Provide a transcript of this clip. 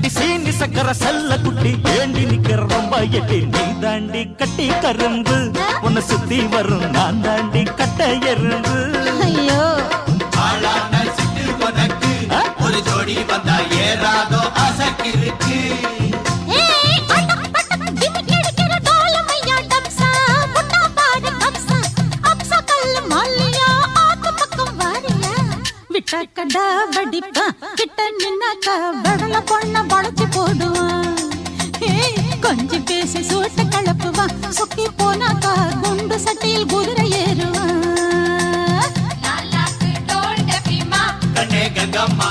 அடி சீனி சக்கர செல்ல குட்டி ஏண்டி நிக்கிற ரொம்ப எட்டி நீ தாண்டி கட்டி கரும்பு உன்னை சுத்தி வரும் நான் தாண்டி கட்ட எறும்பு ஐயோ ஒரு ஜோடி வந்தா ஏறாதோ அசக்கிருக்கு கடா வடிப்பா கிட்ட நின்னாக்கா வடல பொண்ண வளைச்சு போடுவான் கொஞ்சி பேசி சூட்ட கலப்புவான் சுக்கி போனாக்கா குண்டு சட்டியில் குதிரை ஏறுவான் கண்ணே கங்கம்மா